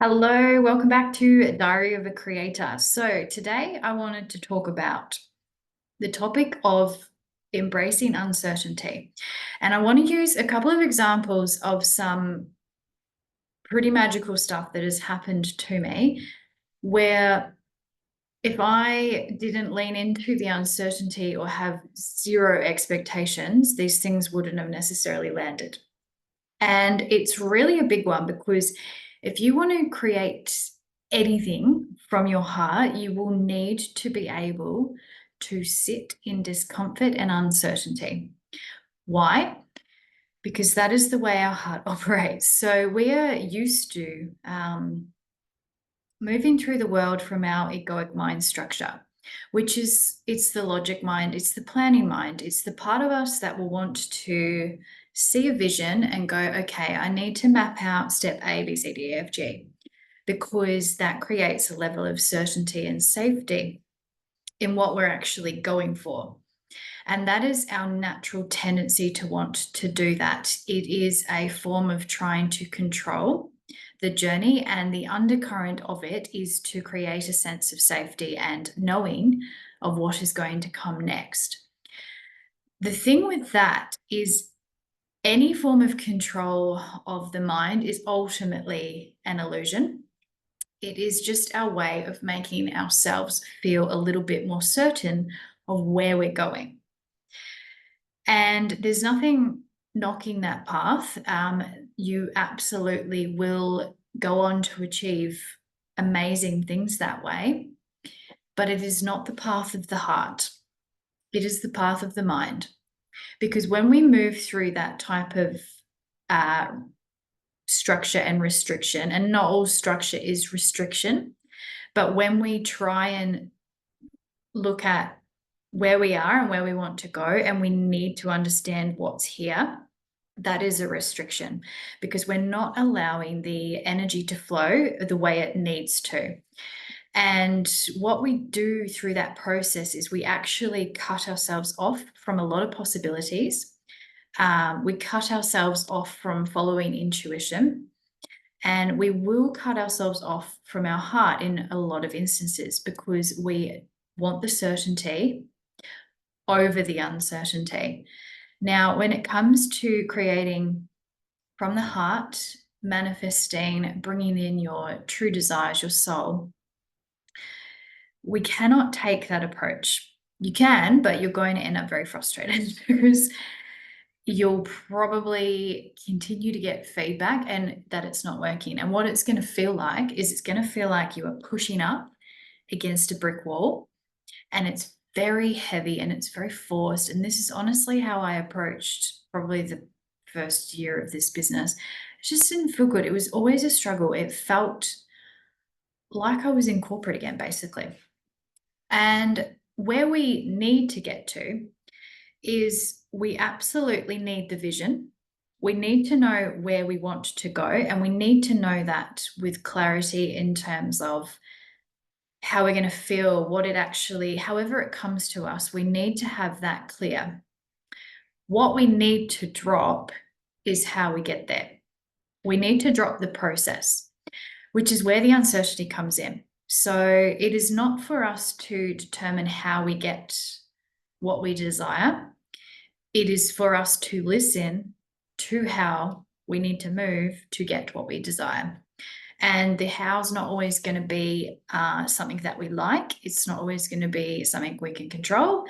Hello, welcome back to Diary of a Creator. So, today I wanted to talk about the topic of embracing uncertainty. And I want to use a couple of examples of some pretty magical stuff that has happened to me where if I didn't lean into the uncertainty or have zero expectations, these things wouldn't have necessarily landed. And it's really a big one because if you want to create anything from your heart, you will need to be able to sit in discomfort and uncertainty. Why? Because that is the way our heart operates. So we are used to moving through the world from our egoic mind structure, which is it's the logic mind, it's the planning mind, it's the part of us that will want to see a vision and go, okay, I need to map out step A, B, C, D, E, F, G, because that creates a level of certainty and safety in what we're actually going for. And that is our natural tendency to want to do that. It is a form of trying to control the journey, and the undercurrent of it is to create a sense of safety and knowing of what is going to come next. The thing with that is any form of control of the mind is ultimately an illusion. It is just our way of making ourselves feel a little bit more certain of where we're going. And there's nothing knocking that path. You absolutely will go on to achieve amazing things that way, but it is not the path of the heart. It is the path of the mind. Because when we move through that type of uh, structure and restriction, and not all structure is restriction, but when we try and look at where we are and where we want to go, and we need to understand what's here, that is a restriction because we're not allowing the energy to flow the way it needs to. And what we do through that process is we actually cut ourselves off from a lot of possibilities. We cut ourselves off from following intuition, and we will cut ourselves off from our heart in a lot of instances because we want the certainty over the uncertainty. Now, when it comes to creating from the heart, manifesting, bringing in your true desires, your soul, we cannot take that approach. You can, but you're going to end up very frustrated because you'll probably continue to get feedback and that it's not working. And what it's going to feel like is it's going to feel like you are pushing up against a brick wall, and it's very heavy and it's very forced. And this is honestly how I approached probably the first year of this business. It just didn't feel good. It was always a struggle. It felt like I was in corporate again, basically. And where we need to get to is we absolutely need the vision. We need to know where we want to go, and we need to know that with clarity in terms of how we're going to feel, what it actually, however it comes to us, we need to have that clear. What we need to drop is how we get there. We need to drop the process, which is where the uncertainty comes in. So it is not for us to determine how we get what we desire. It is for us to listen to how we need to move to get what we desire. And the how's not always going to be something that we like. It's not always going to be something we can control.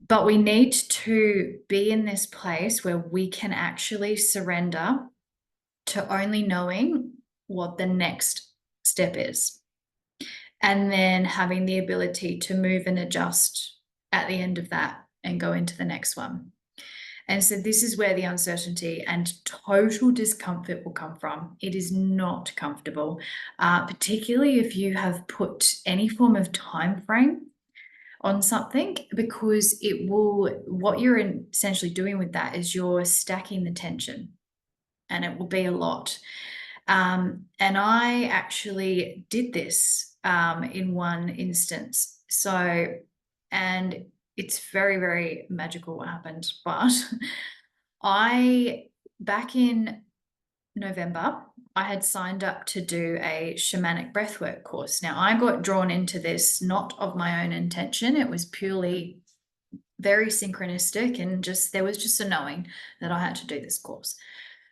But we need to be in this place where we can actually surrender to only knowing what the next step is. And then having the ability to move and adjust at the end of that and go into the next one. And so this is where the uncertainty and total discomfort will come from. It is not comfortable, particularly if you have put any form of time frame on something, because it will, what you're essentially doing with that is you're stacking the tension, and it will be a lot. And I actually did this in one instance. So, and it's very, very magical what happened. But back in November, I had signed up to do a shamanic breathwork course. Now, I got drawn into this not of my own intention. It was purely very synchronistic, and just there was just a knowing that I had to do this course.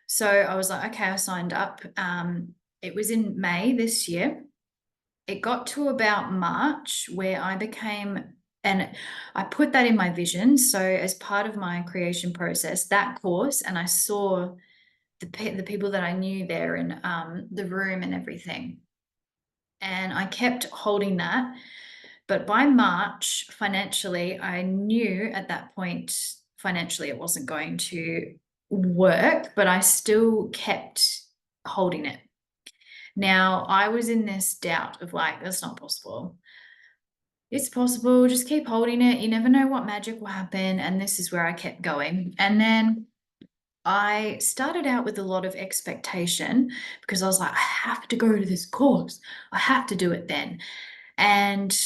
So I was like, okay, I signed up. It was in May this year. It got to about March where I became, and I put that in my vision. So as part of my creation process, that course, and I saw the people that I knew there in the room and everything. And I kept holding that. But by March, financially, I knew at that point, financially, it wasn't going to work, but I still kept holding it. Now, I was in this doubt of like, that's not possible. It's possible, just keep holding it. You never know what magic will happen. And this is where I kept going. And then I started out with a lot of expectation because I was like, I have to go to this course. I have to do it then. And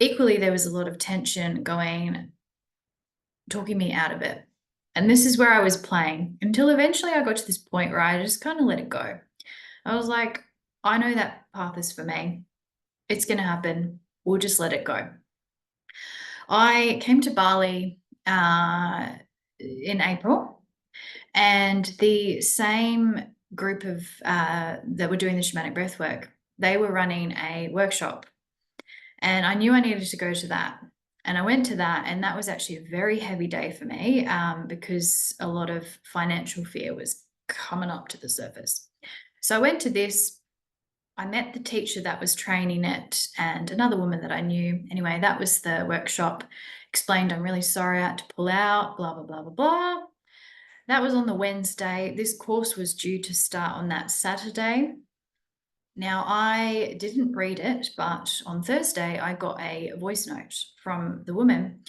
equally, there was a lot of tension going, talking me out of it. And this is where I was playing until eventually I got to this point where I just kind of let it go. I was like, I know that path is for me. It's going to happen. We'll just let it go. I came to Bali in April, and the same group of that were doing the shamanic breath work, they were running a workshop, and I knew I needed to go to that. And I went to that, and that was actually a very heavy day for me because a lot of financial fear was coming up to the surface. So I went to this. I met the teacher that was training it and another woman that I knew. Anyway, that was the workshop. Explained, I'm really sorry I had to pull out, blah, blah, blah, blah, blah. That was on the Wednesday. This course was due to start on that Saturday. Now, I didn't read it, but on Thursday, I got a voice note from the woman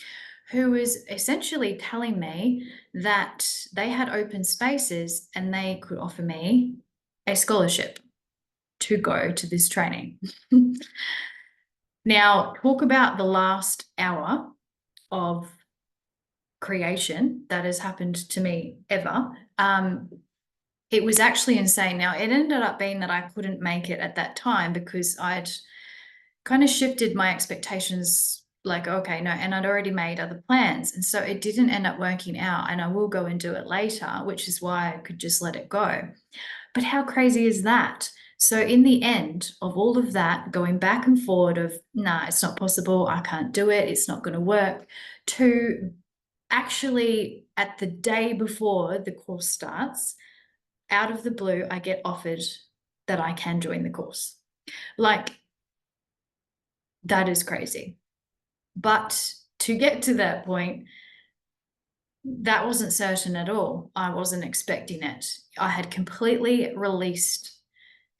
who was essentially telling me that they had open spaces and they could offer me a scholarship to go to this training. Now, talk about the last hour of creation that has happened to me ever. It was actually insane. Now, it ended up being that I couldn't make it at that time because I'd kind of shifted my expectations, like, okay, no, and I'd already made other plans. And so it didn't end up working out. And I will go and do it later, which is why I could just let it go. But how crazy is that? So in the end of all of that, going back and forward of, nah, it's not possible, I can't do it, it's not going to work, to actually at the day before the course starts, out of the blue, I get offered that I can join the course. Like, that is crazy. But to get to that point, that wasn't certain at all. I wasn't expecting it. I had completely released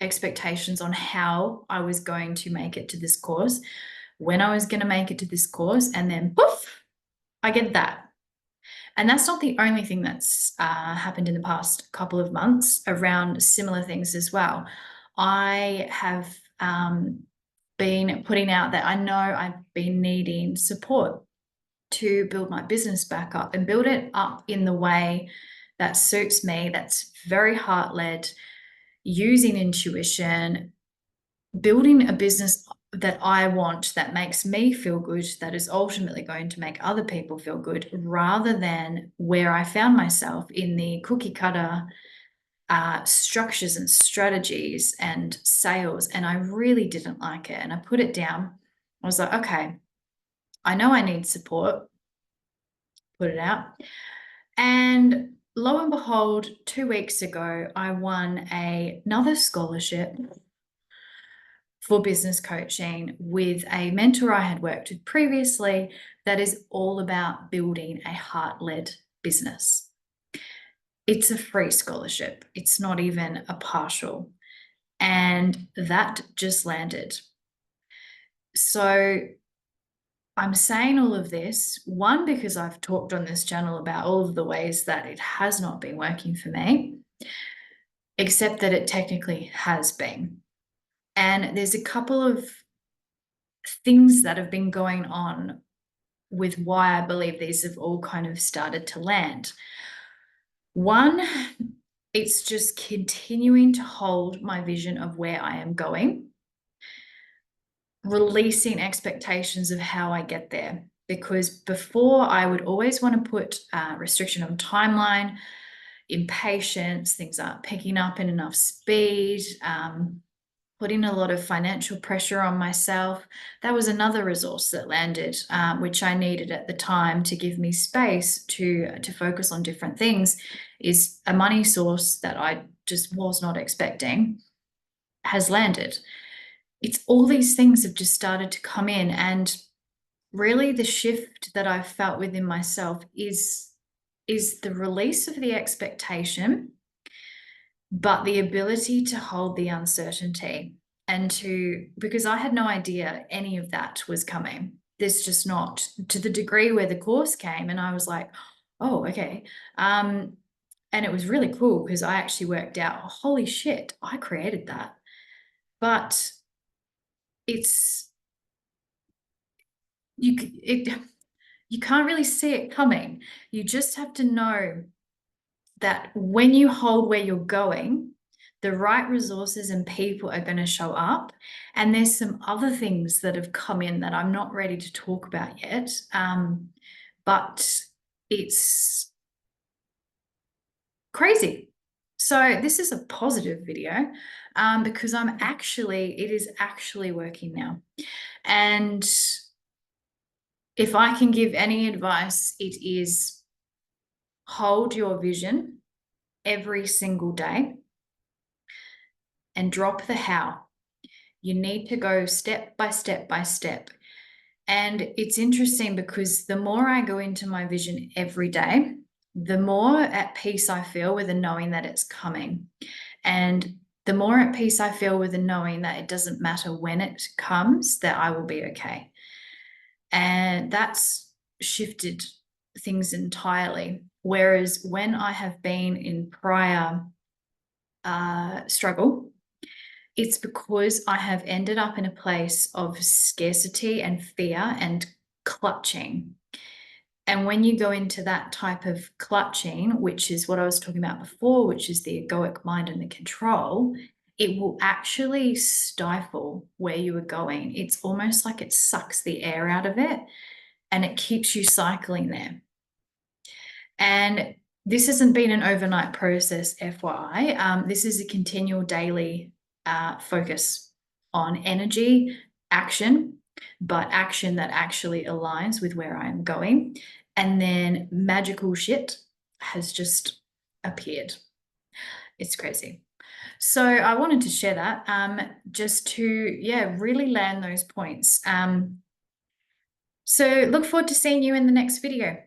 expectations on how I was going to make it to this course, when I was going to make it to this course, and then poof, I get that. And that's not the only thing that's happened in the past couple of months around similar things as well. I have been putting out that I know I've been needing support to build my business back up and build it up in the way that suits me, that's very heart-led, using intuition, building a business that I want, that makes me feel good, that is ultimately going to make other people feel good, rather than where I found myself in the cookie cutter structures and strategies and sales. And I really didn't like it. And I put it down. I was like, okay, I know I need support. Put it out. And lo and behold, 2 weeks ago, I won another scholarship for business coaching with a mentor I had worked with previously that is all about building a heart-led business. It's a free scholarship. It's not even a partial. And that just landed. So I'm saying all of this, one, because I've talked on this channel about all of the ways that it has not been working for me, except that it technically has been. And there's a couple of things that have been going on with why I believe these have all kind of started to land. One It's just continuing to hold my vision of where I am going, releasing expectations of how I get there. Because before, I would always want to put restriction on timeline, impatience, things aren't picking up in enough speed, putting a lot of financial pressure on myself. That was another resource that landed, which I needed at the time to give me space to focus on different things, is a money source that I just was not expecting has landed. It's all these things have just started to come in, and really the shift that I've felt within myself is the release of the expectation, but the ability to hold the uncertainty, and because I had no idea any of that was coming. There's just not to the degree where the course came, and I was like, oh, okay. And it was really cool because I actually worked out, oh, holy shit, I created that. But it's you can't really see it coming. You just have to know that when you hold where you're going, the right resources and people are going to show up. And there's some other things that have come in that I'm not ready to talk about yet. But it's crazy. So this is a positive video, because it is actually working now. And if I can give any advice, it is hold your vision every single day and drop the how. You need to go step by step by step. And it's interesting because the more I go into my vision every day, the more at peace I feel with the knowing that it's coming. And the more at peace I feel with the knowing that it doesn't matter when it comes, that I will be okay. And that's shifted things entirely. Whereas when I have been in prior struggle, it's because I have ended up in a place of scarcity and fear and clutching. And when you go into that type of clutching, which is what I was talking about before, which is the egoic mind and the control, it will actually stifle where you are going. It's almost like it sucks the air out of it and it keeps you cycling there. And this hasn't been an overnight process, FYI. This is a continual daily focus on energy, action, but action that actually aligns with where I am going. And then magical shit has just appeared. It's crazy. So I wanted to share that, just to, yeah, really land those points. So look forward to seeing you in the next video.